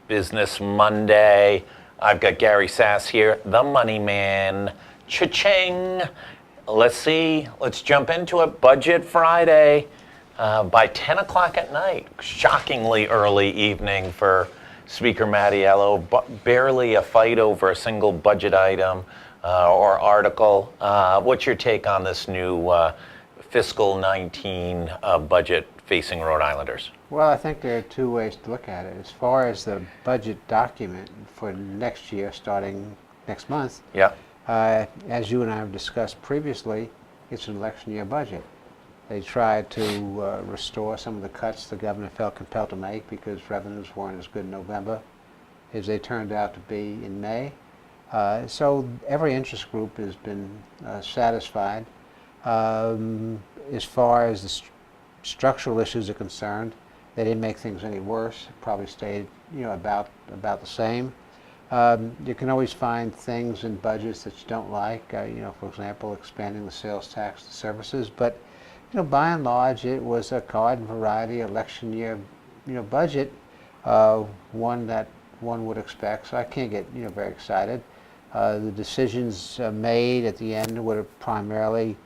Business Monday. I've got Gary Sasse here, the money man. Cha-ching. Let's see. Let's jump into it. Budget Friday by 10 o'clock at night. Shockingly early evening for Speaker Mattiello. Barely a fight over a single budget item or article. What's your take on this new fiscal 19 budget facing Rhode Islanders? Well, I think there are two ways to look at it. As far as the budget document for next year, starting next month, yeah. As you and I have discussed previously, it's an election year budget. They tried to restore some of the cuts the governor felt compelled to make because revenues weren't as good in November as they turned out to be in May. So every interest group has been satisfied. As far as the structural issues are concerned, they didn't make things any worse. It probably stayed, about the same. You can always find things in budgets that you don't like. For example, expanding the sales tax to services. But by and large, it was a garden variety election year, budget, one that one would expect. So I can't get very excited. The decisions made at the end were primarily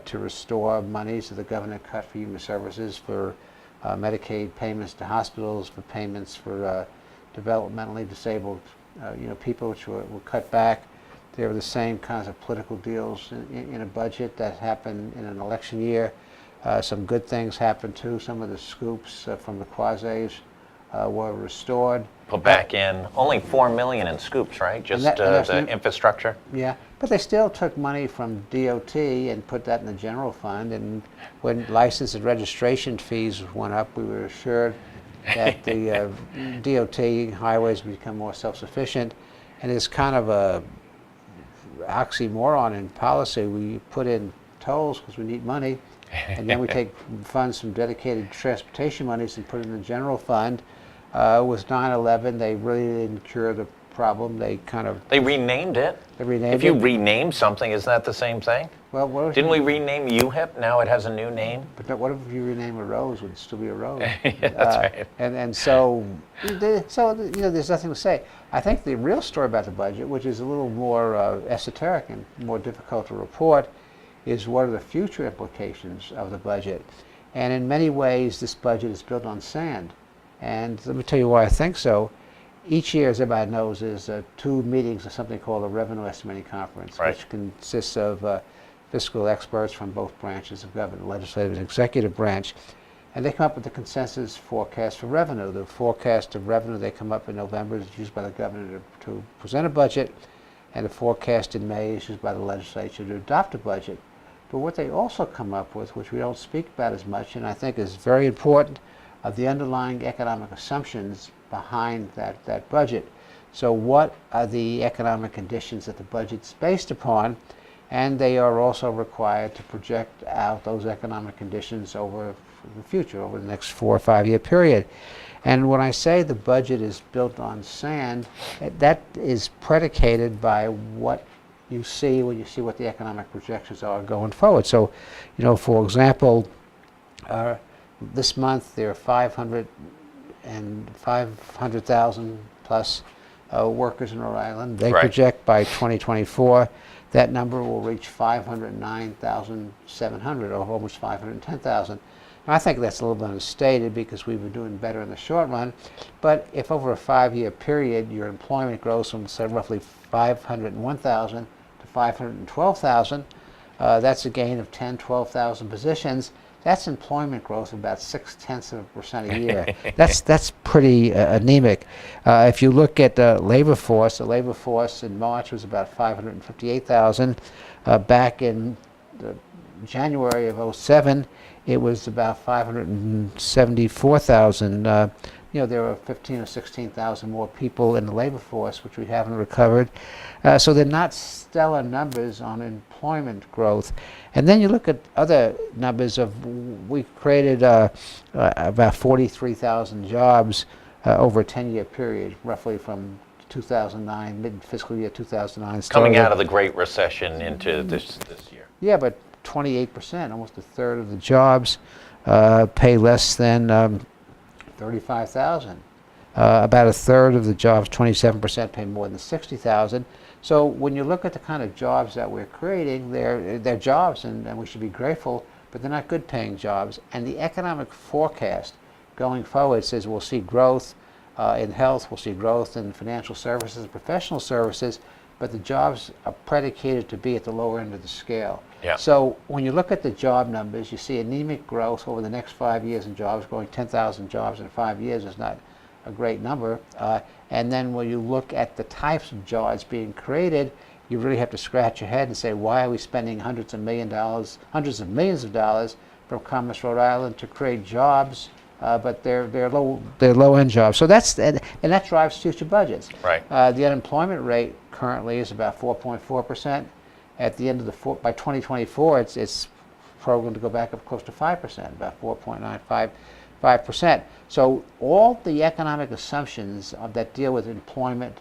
to restore monies that the governor cut for human services, for Medicaid payments to hospitals, for payments for developmentally disabled people, which were cut back. They were the same kinds of political deals in a budget that happened in an election year. Some good things happened too. Some of the scoops from the quasis were restored. Put back in. Only $4 million in scoops, right? Just the infrastructure. Yeah, but they still took money from DOT and put that in the general fund. And when license and registration fees went up, we were assured that the DOT highways would become more self-sufficient. And it's kind of a oxymoron in policy. We put in tolls because we need money, and then we take funds from dedicated transportation monies and put it in the general fund. With 9/11, they really didn't cure the problem. They renamed it. They renamed if you rename something, isn't that the same thing? Well, didn't we rename UHIP? Now it has a new name. But what if you rename a rose? Would it still be a rose? Yeah, that's right. And so there's nothing to say. I think the real story about the budget, which is a little more esoteric and more difficult to report, is what are the future implications of the budget. And in many ways, this budget is built on sand. And let me tell you why I think so. Each year, as everybody knows, there's 2 meetings of something called a Revenue Estimating Conference, right, which consists of fiscal experts from both branches of government, legislative and executive branch. And they come up with the consensus forecast for revenue. The forecast of revenue they come up in November is used by the governor to present a budget, and the forecast in May is used by the legislature to adopt a budget. But what they also come up with, which we don't speak about as much, and I think is very important, are the underlying economic assumptions behind that budget. So what are the economic conditions that the budget's based upon? And they are also required to project out those economic conditions over the future, over the next 4 or 5 year period. And when I say the budget is built on sand, that is predicated by what you see when you see what the economic projections are going forward. So, for example, this month there are 500,000 plus workers in Rhode Island. They project by 2024 that number will reach 509,700, or almost 510,000. I think that's a little bit understated because we were doing better in the short run. But if over a 5-year period your employment grows from, say, roughly 501,000 to 512,000, that's a gain of 12,000 positions. That's employment growth of about 0.6% a year. That's pretty anemic. If you look at the labor force in March was about 558,000. Back in January of 2007, it was about 574,000. There were 15 or 16,000 more people in the labor force, which we haven't recovered. So they're not stellar numbers on employment growth. And then you look at other numbers we created about 43,000 jobs over a 10-year period, roughly from 2009, mid-fiscal year 2009. Coming out of the Great Recession into this year. Yeah, but 28%, almost a third of the jobs pay less than $35,000. About a third of the jobs, 27%, pay more than $60,000. So when you look at the kind of jobs that we're creating, they're jobs, and we should be grateful, but they're not good-paying jobs. And the economic forecast going forward says we'll see growth in health, we'll see growth in financial services and professional services, but the jobs are predicated to be at the lower end of the scale. Yeah. So when you look at the job numbers, you see anemic growth over the next 5 years in jobs. Growing 10,000 jobs in 5 years is not a great number. And then when you look at the types of jobs being created, you really have to scratch your head and say, why are we spending hundreds of millions of dollars from Commerce, Rhode Island to create jobs, but they're low-end jobs. So and that drives future budgets. Right. The unemployment rate currently is about 4.4%. At the end of by 2024, it's programmed to go back up close to 5%, about 4.95%. So all the economic assumptions that deal with employment,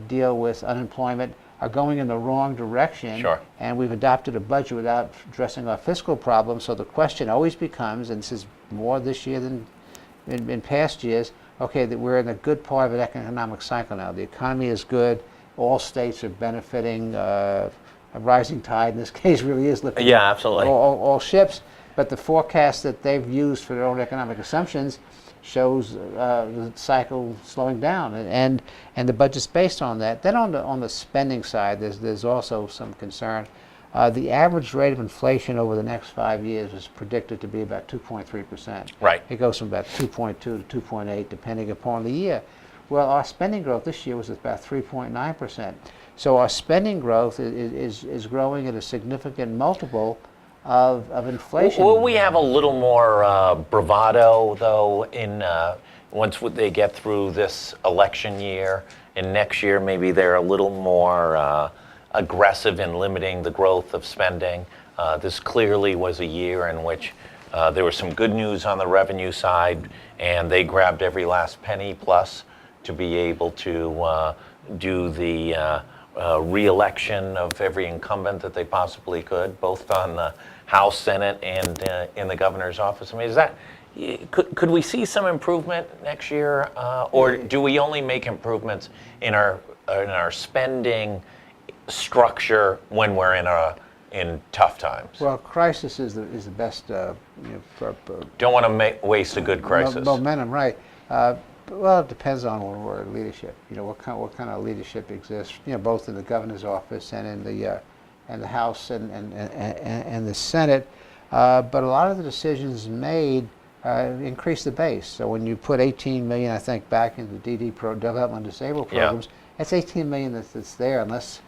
deal with unemployment, are going in the wrong direction. Sure. And we've adopted a budget without addressing our fiscal problems. So the question always becomes, and this is more this year than in past years, okay, that we're in a good part of an economic cycle now. The economy is good. All states are benefiting. A rising tide in this case really is lifting absolutely. all ships. But the forecast that they've used for their own economic assumptions shows the cycle slowing down, and the budget's based on that. Then on the spending side, there's also some concern. The average rate of inflation over the next 5 years is predicted to be about 2.3%. Right. It goes from about 2.2 to 2.8 depending upon the year. Well, our spending growth this year was about 3.9%. So our spending growth is growing at a significant multiple of inflation. Will we have a little more bravado, though, in once they get through this election year, and next year maybe they're a little more aggressive in limiting the growth of spending? This clearly was a year in which there was some good news on the revenue side, and they grabbed every last penny plus to be able to do the re-election of every incumbent that they possibly could, both on the House, Senate, and in the governor's office. I mean, is that could we see some improvement next year, or do we only make improvements in our spending structure when we're in tough times? Well, crisis is the best. Don't want to waste a good crisis. Momentum, right? Well, it depends on what leadership. What kind of leadership exists. Both in the governor's office and in the House and the Senate. But a lot of the decisions made increase the base. So when you put 18 million, I think, back into DD development disabled programs, that's 18 million that's there, unless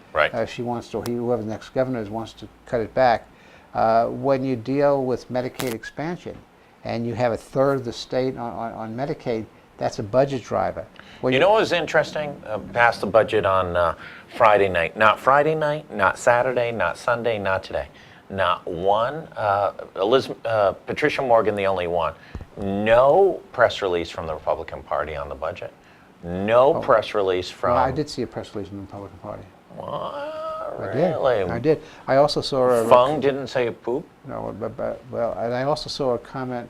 she wants to, or whoever the next governor is wants to cut it back. When you deal with Medicaid expansion, and you have a third of the state on Medicaid, that's a budget driver. What was interesting? Passed the budget on Friday night. Not Friday night, not Saturday, not Sunday, not today. Not one. Patricia Morgan, the only one. No press release from the Republican Party on the budget. No press release from... Well, I did see a press release from the Republican Party. Really? I did. I also saw Fung didn't say poop? No, well, and I also saw a comment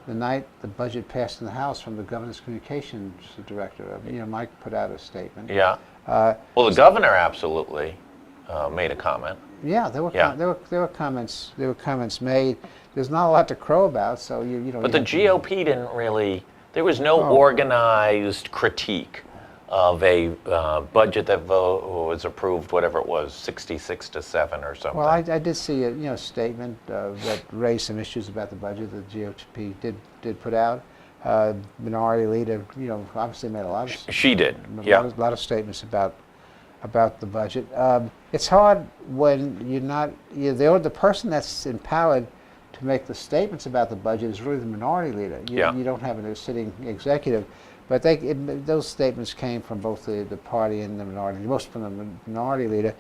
the night the budget passed in the House from the governor's communications director. Mike put out a statement. Yeah. Well, the governor absolutely made a comment. Yeah, there were comments. There were comments made. There's not a lot to crow about, so But the GOP didn't really. There was no organized critique of a budget that was approved, whatever it was, 66-7 or something. Well, I did see a statement that raised some issues about the budget that the GOP did put out. Minority leader, obviously made a lot of. She did. A lot of statements about the budget. It's hard when you're not. The person that's empowered to make the statements about the budget is really the minority leader. You don't have a sitting executive. But those statements came from both the party and the minority, most from the minority leader.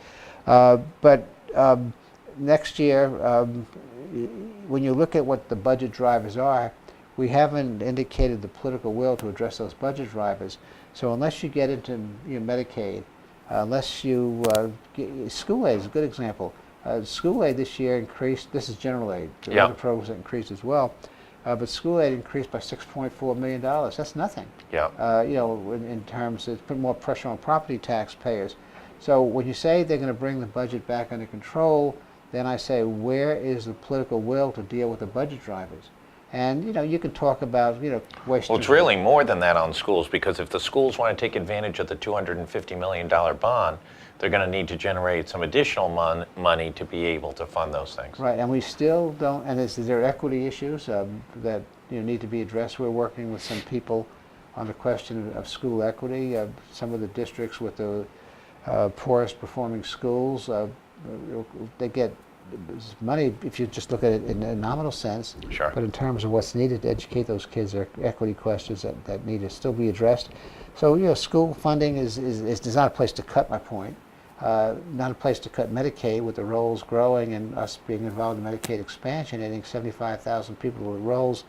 But next year, when you look at what the budget drivers are, we haven't indicated the political will to address those budget drivers. So unless you get into Medicaid, unless you school aid is a good example. School aid this year increased. This is general aid. The other programs increased as well. But school aid increased by $6.4 million. That's nothing. Yeah. In terms of put more pressure on property taxpayers. So when you say they're going to bring the budget back under control, then I say, where is the political will to deal with the budget drivers? And you can talk about wasting. Well, it's really more than that on schools, because if the schools want to take advantage of the $250 million bond, they're going to need to generate some additional money to be able to fund those things. Right, and we still don't. And there are equity issues that need to be addressed. We're working with some people on the question of school equity. Some of the districts with the poorest performing schools, they get money if you just look at it in a nominal sense. Sure. But in terms of what's needed to educate those kids, there are equity questions that need to still be addressed. So school funding is not a place to cut, my point. Not a place to cut Medicaid, with the rolls growing and us being involved in Medicaid expansion, adding 75,000 people to the rolls.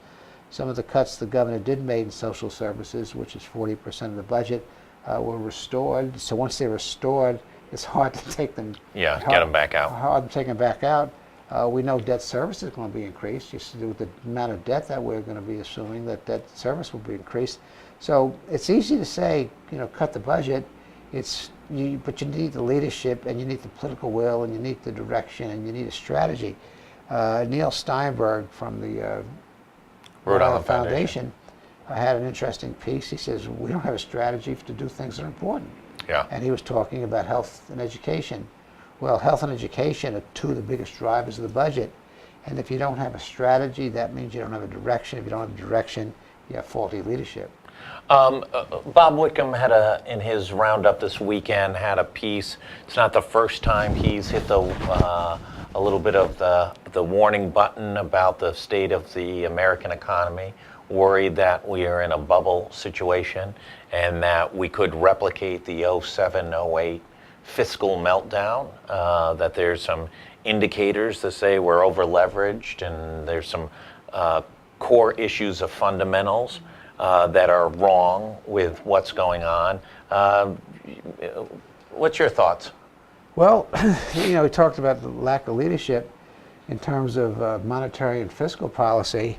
Some of the cuts the governor did make in social services, which is 40% of the budget, were restored. So once they're restored, it's hard to take them. Yeah, get them back out. Hard to take them back out. We know debt service is going to be increased. Just with the amount of debt that we're going to be assuming, that debt service will be increased. So it's easy to say, cut the budget. But you need the leadership, and you need the political will, and you need the direction, and you need a strategy. Neil Steinberg from the Rhode Island Foundation had an interesting piece. He says, we don't have a strategy to do things that are important. Yeah. And he was talking about health and education. Well, health and education are two of the biggest drivers of the budget. And if you don't have a strategy, that means you don't have a direction. If you don't have a direction, you have faulty leadership. Bob Whitcomb had in his roundup this weekend, had a piece. It's not the first time he's hit a little bit of the warning button about the state of the American economy, worried that we are in a bubble situation and that we could replicate the 07, 08 fiscal meltdown, that there's some indicators that say we're over leveraged, and there's some core issues of fundamentals that are wrong with what's going on. What's your thoughts? Well, we talked about the lack of leadership in terms of monetary and fiscal policy.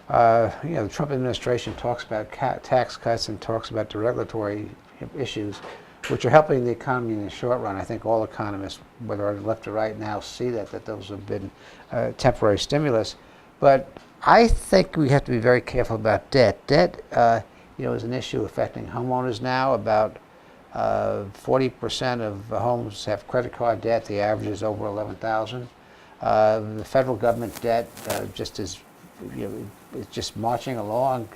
The Trump administration talks about tax cuts and talks about the regulatory issues, which are helping the economy in the short run. I think all economists, whether on the left or right, now see that those have been temporary stimulus. But I think we have to be very careful about debt. Debt, is an issue affecting homeowners now. About 40% of homes have credit card debt. The average is over $11,000. The federal government debt is just marching along.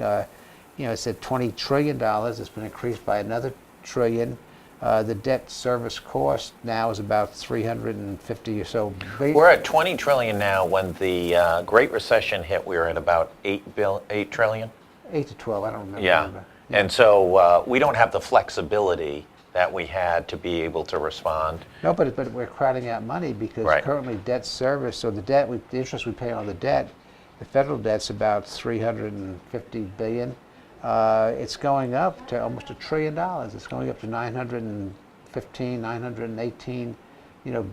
It's at $20 trillion. It's been increased by another trillion. The debt service cost now is about 350 or so. We're at 20 trillion now. When the Great Recession hit, we were at about 8 trillion. 8 to 12, I don't remember. Yeah. And so we don't have the flexibility that we had to be able to respond. No, but we're crowding out money because currently debt service, so the interest we pay on the debt, the federal debt's about $350 billion. It's going up to almost $1 trillion. It's going up to 918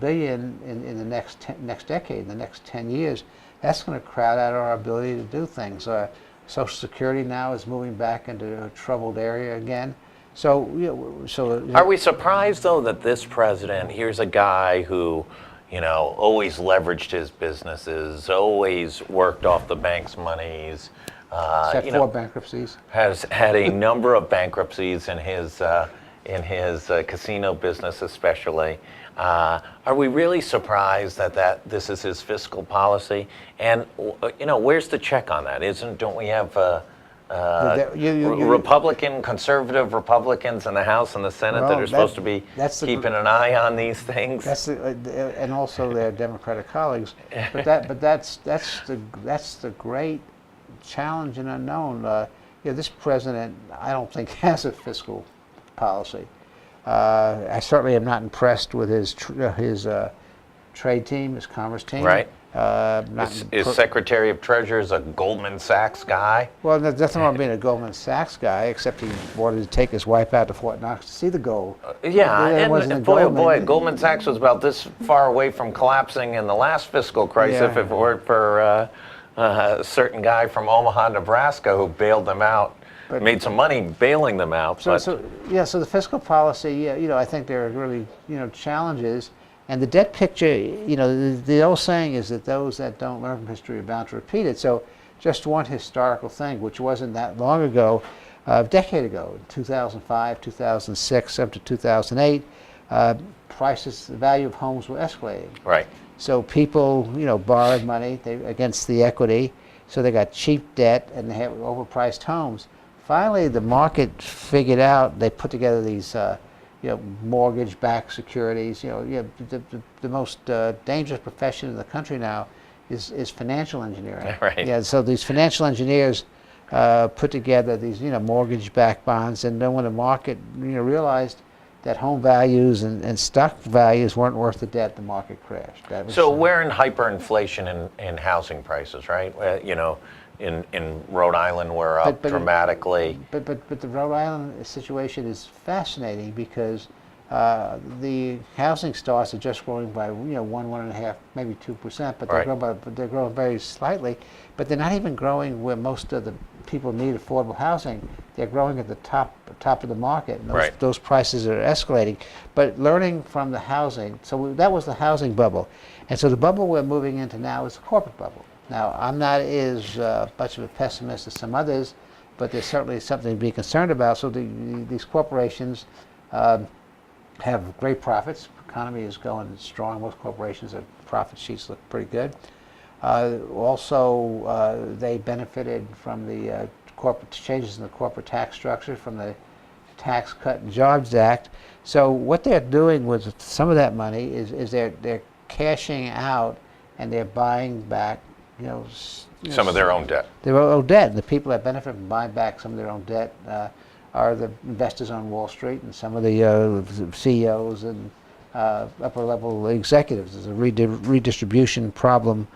billion in the next decade, in the next 10 years. That's going to crowd out our ability to do things. Social Security now is moving back into a troubled area again. So are we surprised though that this president, here's a guy who, always leveraged his businesses, always worked off the bank's monies. Had 4 bankruptcies. Has had a number of bankruptcies in his casino business, especially. Are we really surprised that this is his fiscal policy? And where's the check on that? Don't we have conservative Republicans in the House and the Senate that are supposed to be keeping an eye on these things? And also their Democratic colleagues. But that's the great challenge and unknown. This president, I don't think, has a fiscal policy. I certainly am not impressed with his trade team, his commerce team. Right. His Secretary of Treasury is a Goldman Sachs guy. Well, there's nothing wrong with being a Goldman Sachs guy, except he wanted to take his wife out to Fort Knox to see the gold. Yeah, and boy, Goldman Sachs was about this far away from collapsing in the last fiscal crisis if it weren't for a certain guy from Omaha, Nebraska, who bailed them out, made some money bailing them out. So the fiscal policy, yeah, I think there are really, challenges. And the debt picture, the old saying is that those that don't learn from history are bound to repeat it. So just one historical thing, which wasn't that long ago, a decade ago, 2005, 2006, up to 2008, prices, the value of homes were escalating. Right. So people, borrowed money against the equity, so they got cheap debt and they had overpriced homes. Finally, the market figured out, they put together these mortgage-backed securities. The most dangerous profession in the country now is financial engineering. Right. Yeah, so these financial engineers put together these mortgage-backed bonds, and then when the market realized that home values and stock values weren't worth the debt, the market crashed. So we're in hyperinflation in housing prices, right? In Rhode Island, we're up dramatically. But the Rhode Island situation is fascinating because the housing starts are just growing by 1.5, maybe 2%, but they're growing very slightly. But they're not even growing where most of the people need affordable housing. They're growing at the top of the market, and those prices are escalating. But learning from the housing, that was the housing bubble, and so the bubble we're moving into now is the corporate bubble. Now, I'm not as much of a pessimist as some others, but there's certainly something to be concerned about. So these corporations have great profits. The economy is going strong. Most corporations' profit sheets look pretty good. Also, they benefited from the corporate changes in the corporate tax structure, from the Tax Cut and Jobs Act. So what they're doing with some of that money is they're cashing out and they're buying back some of their own debt. Their own debt. And the people that benefit from buying back some of their own debt are the investors on Wall Street and some of the CEOs and upper-level executives. There's a redistribution problem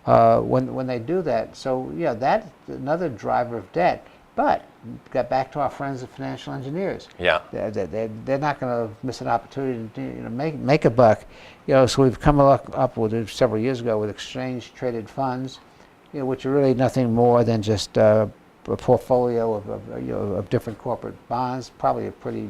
when they do that. So, that's another driver of debt. But got back to our friends the financial engineers. Yeah. They're not going to miss an opportunity to make a buck. So we've come up with it several years ago with exchange-traded funds, which are really nothing more than just a portfolio of different corporate bonds, probably a pretty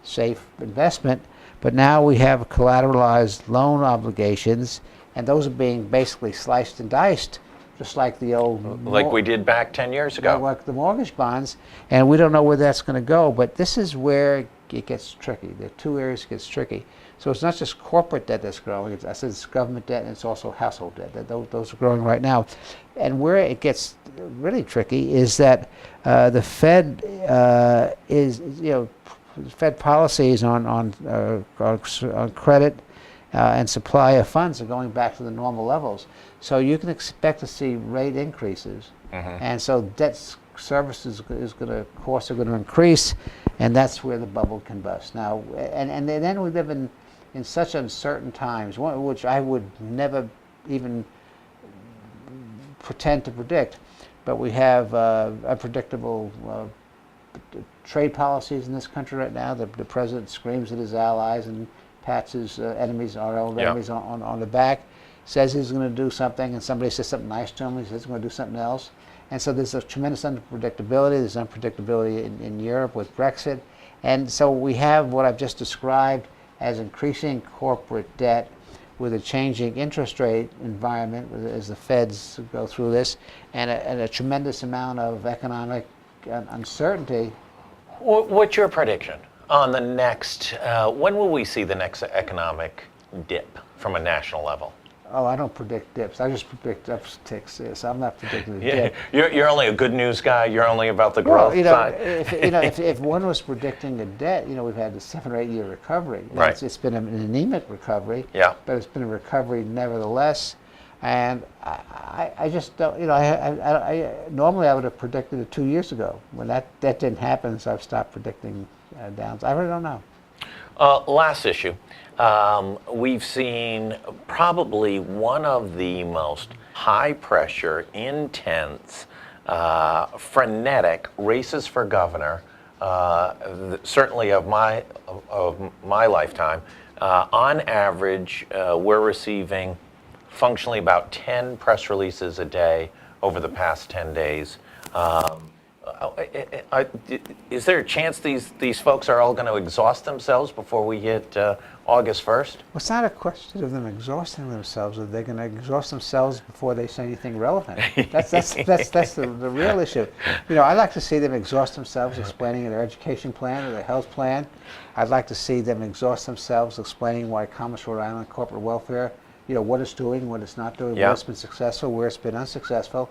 safe investment. But now we have collateralized loan obligations, and those are being basically sliced and diced, just like the old... Like we did back 10 years ago. Like the mortgage bonds, and we don't know where that's going to go, but this is where it gets tricky. There are two areas it gets tricky. So it's not just corporate debt that's growing. I said it's government debt, and it's also household debt. Those are growing right now. And where it gets really tricky is that the Fed Fed policies on credit and supply of funds are going back to the normal levels. So you can expect to see rate increases, and so debt service costs are going to increase, and that's where the bubble can bust. Now, and then we live in such uncertain times, which I would never even pretend to predict, but we have unpredictable trade policies in this country right now. The president screams at his allies and pats his enemies, our old enemies, on the back, says he's going to do something, and somebody says something nice to him, he says he's going to do something else. And so there's a tremendous unpredictability. There's unpredictability in Europe with Brexit. And so we have what I've just described as increasing corporate debt with a changing interest rate environment as the Feds go through this, and a tremendous amount of economic uncertainty. What's your prediction on the next, when will we see the next economic dip from a national level? Oh, I don't predict dips. I just predict upticks. I'm not predicting the dip. You're only a good news guy. You're only about the growth side. If one was predicting a debt, we've had a 7 or 8 year recovery. Right. It's been an anemic recovery. Yeah. But it's been a recovery nevertheless. And I just don't. I normally I would have predicted it 2 years ago. When that didn't happen, so I've stopped predicting downs. I really don't know. Last issue. We've seen probably one of the most high-pressure, intense, frenetic races for governor, certainly of my lifetime. On average, we're receiving functionally about 10 press releases a day over the past 10 days. Is there a chance these folks are all going to exhaust themselves before we hit August 1st? Well, it's not a question of them exhausting themselves. Are they going to exhaust themselves before they say anything relevant? That's the real issue. You know, I'd like to see them exhaust themselves explaining their education plan or their health plan. I'd like to see them exhaust themselves explaining why Commerce Rhode Island corporate welfare, you know, what it's doing, what it's not doing, where it's been successful, where it's been unsuccessful.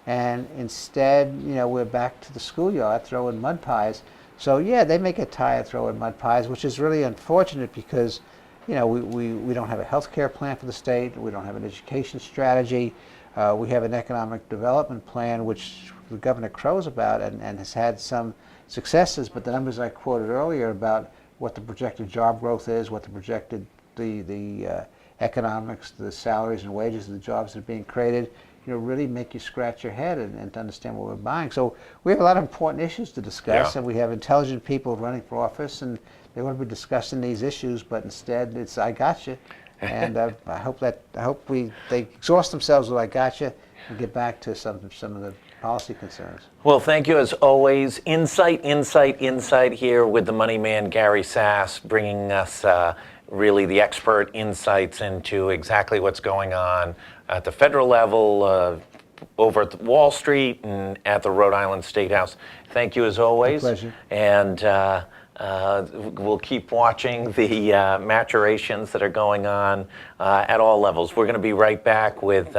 And instead, you know, we're back to the schoolyard throwing mud pies. So yeah, they may get tired throwing mud pies, which is really unfortunate because, you know, we don't have a health care plan for the state. We don't have an education strategy. We have an economic development plan, which the governor crows about and has had some successes. But the numbers I quoted earlier about what the projected job growth is, what the projected the economics, the salaries and wages of the jobs that are being created, you know, really make you scratch your head and to understand what we're buying. So we have a lot of important issues to discuss, and we have intelligent people running for office, and they want to be discussing these issues, but instead it's I got you. And I hope they exhaust themselves with I got you and get back to some of the policy concerns. Well, thank you as always. Insight here with the money man, Gary Sasse, bringing us really the expert insights into exactly what's going on at the federal level, over at Wall Street and at the Rhode Island State House. Thank you as always. My pleasure. And we'll keep watching the maturations that are going on at all levels. We're going to be right back with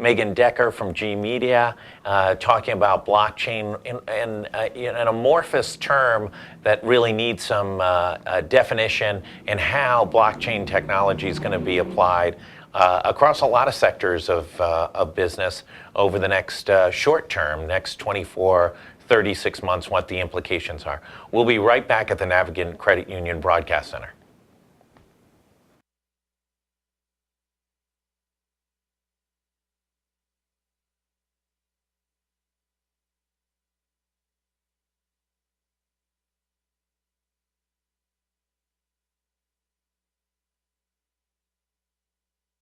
Megan Decker from G Media talking about blockchain in an amorphous term that really needs some definition and how blockchain technology is going to be applied across a lot of sectors of business over the next short term, next 24, 36 months, what the implications are. We'll be right back at the Navigant Credit Union Broadcast Center.